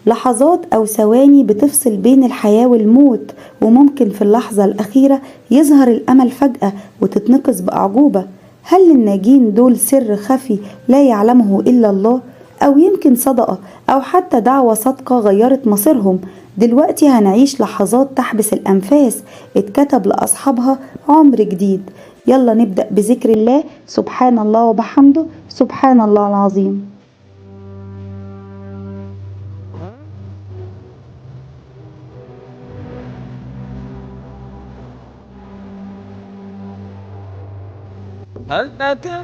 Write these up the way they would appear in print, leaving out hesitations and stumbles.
لحظات أو ثواني بتفصل بين الحياة والموت، وممكن في اللحظة الأخيرة يظهر الأمل فجأة وتتنقذ بأعجوبة. هل للناجين دول سر خفي لا يعلمه إلا الله؟ أو يمكن صدقة أو حتى دعوة صادقة غيرت مصيرهم؟ دلوقتي هنعيش لحظات تحبس الأنفاس اتكتب لأصحابها عمر جديد. يلا نبدأ بذكر الله. سبحان الله وبحمده، سبحان الله العظيم. هل أتى؟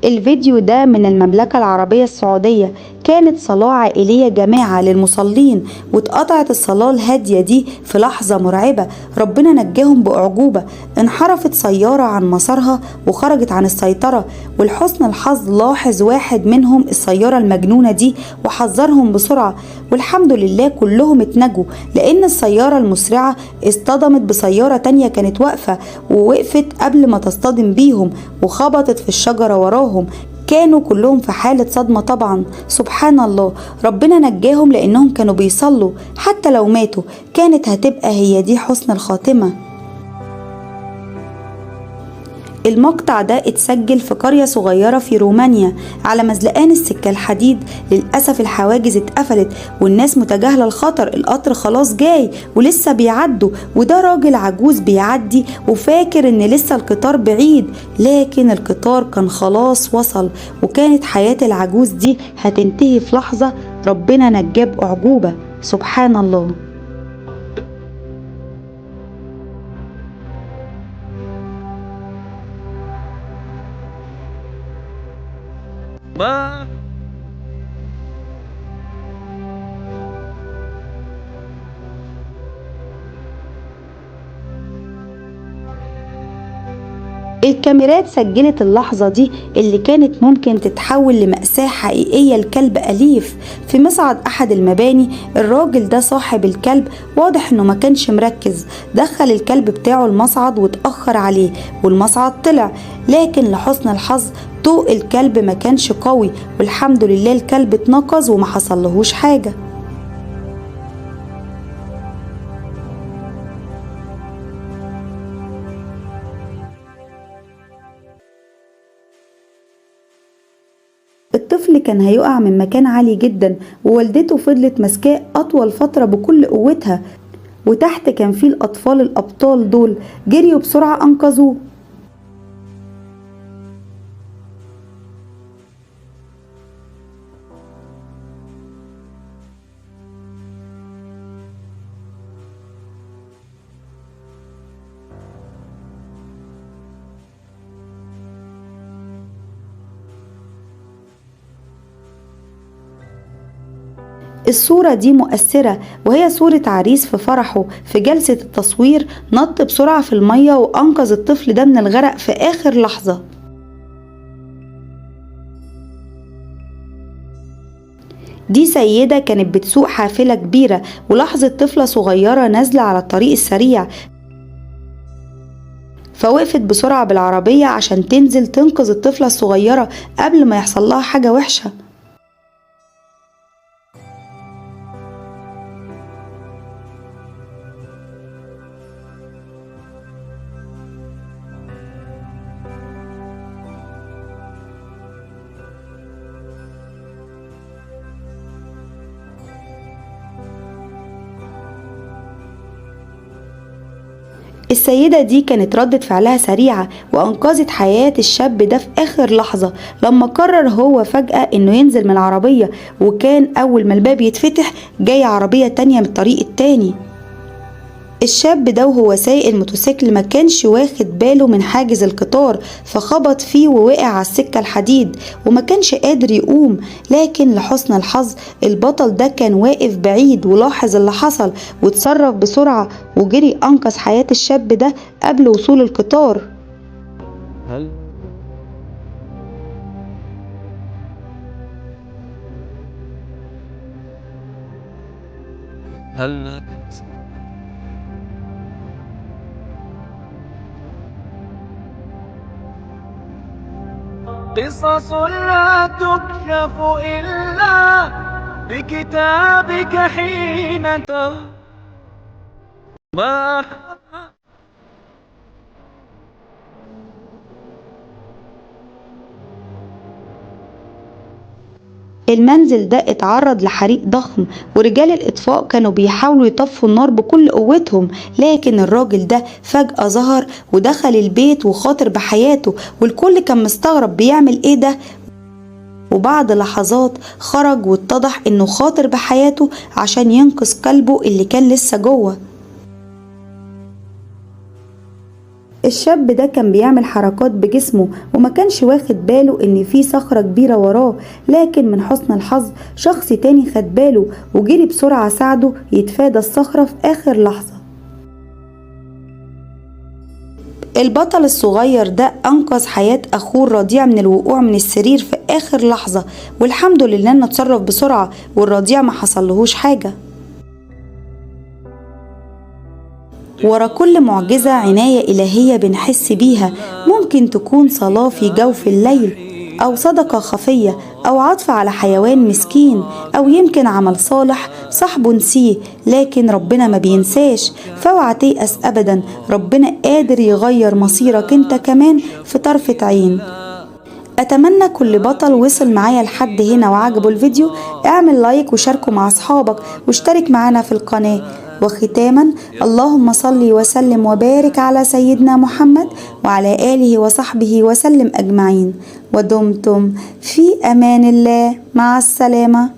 الفيديو ده من المملكة العربية السعودية. كانت صلاة عائلية جماعة للمصلين، واتقطعت الصلاة الهادية دي في لحظة مرعبة. ربنا نجاهم بأعجوبة. انحرفت سيارة عن مسارها وخرجت عن السيطرة، ولحسن الحظ لاحظ واحد منهم السيارة المجنونة دي وحذرهم بسرعة، والحمد لله كلهم اتنجوا، لأن السيارة المسرعة اصطدمت بسيارة تانية كانت واقفة، ووقفت قبل ما تصطدم بيهم وخبطت في الشجرة وراهم. كانوا كلهم في حالة صدمة طبعا. سبحان الله، ربنا نجاهم لأنهم كانوا بيصلوا. حتى لو ماتوا كانت هتبقى هي دي حسن الخاتمة. المقطع ده اتسجل في قرية صغيرة في رومانيا على مزلقان السكة الحديد. للأسف الحواجز اتقفلت والناس متجاهلة الخطر، القطر خلاص جاي ولسه بيعدوا، وده راجل عجوز بيعدي وفاكر ان لسه القطار بعيد، لكن القطار كان خلاص وصل، وكانت حياة العجوز دي هتنتهي في لحظة. ربنا نجاه بأعجوبة. سبحان الله. ما الكاميرات سجلت اللحظة دي اللي كانت ممكن تتحول لمأساة حقيقية لكلب أليف في مصعد أحد المباني. الراجل ده صاحب الكلب واضح إنه ما كانش مركز، دخل الكلب بتاعه المصعد واتأخر عليه والمصعد طلع، لكن لحسن الحظ طوق الكلب ما كانش قوي، والحمد لله الكلب اتنقذ وما حصلهوش حاجة. الطفل كان هيقع من مكان عالي جدا، ووالدته فضلت ماسكاه أطول فترة بكل قوتها، وتحت كان فيه الأطفال الأبطال دول جريوا بسرعة أنقذوه. الصورة دي مؤثرة، وهي صورة عريس في فرحه. في جلسة التصوير نط بسرعة في المية وأنقذ الطفل ده من الغرق في آخر لحظة. دي سيدة كانت بتسوق حافلة كبيرة ولاحظت طفلة صغيرة نازلة على الطريق السريع، فوقفت بسرعة بالعربية عشان تنزل تنقذ الطفلة الصغيرة قبل ما يحصل لها حاجة وحشة. السيدة دي كانت ردة فعلها سريعة وأنقذت حياة الشاب ده في آخر لحظة، لما قرر هو فجأة إنه ينزل من العربية، وكان أول ما الباب يتفتح جاي عربية تانية من الطريق التاني. الشاب ده وهو سايق الموتوسيكل ما كانش واخد باله من حاجز القطار، فخبط فيه ووقع على السكة الحديد وما كانش قادر يقوم، لكن لحسن الحظ البطل ده كان واقف بعيد ولاحظ اللي حصل وتصرف بسرعة وجري أنقذ حياة الشاب ده قبل وصول القطار. هل هل قصص لا تكشف إلا بكتابك حين ما المنزل ده اتعرض لحريق ضخم، ورجال الإطفاء كانوا بيحاولوا يطفوا النار بكل قوتهم، لكن الراجل ده فجأة ظهر ودخل البيت وخاطر بحياته، والكل كان مستغرب بيعمل ايه ده. وبعد لحظات خرج واتضح انه خاطر بحياته عشان ينقذ كلبه اللي كان لسه جوه. الشاب ده كان بيعمل حركات بجسمه وما كانش واخد باله ان في صخرة كبيرة وراه، لكن من حسن الحظ شخص تاني خد باله وجري بسرعة ساعده يتفادى الصخرة في اخر لحظة. البطل الصغير ده انقذ حياة اخوه الرضيع من الوقوع من السرير في اخر لحظة، والحمد لله انه اتصرف بسرعة والرضيع ما حصلهوش حاجة. ورا كل معجزة عناية إلهية بنحس بيها، ممكن تكون صلاة في جوف الليل، أو صدقة خفية، أو عطف على حيوان مسكين، أو يمكن عمل صالح صاحبه نسيه، لكن ربنا ما بينساش. فاوعى تيأس أبدا، ربنا قادر يغير مصيرك انت كمان في طرفة عين. أتمنى كل بطل وصل معايا لحد هنا وعجبه الفيديو اعمل لايك وشاركه مع أصحابك واشترك معنا في القناة. وختاما، اللهم صل وسلم وبارك على سيدنا محمد وعلى آله وصحبه وسلم أجمعين، ودمتم في أمان الله. مع السلامة.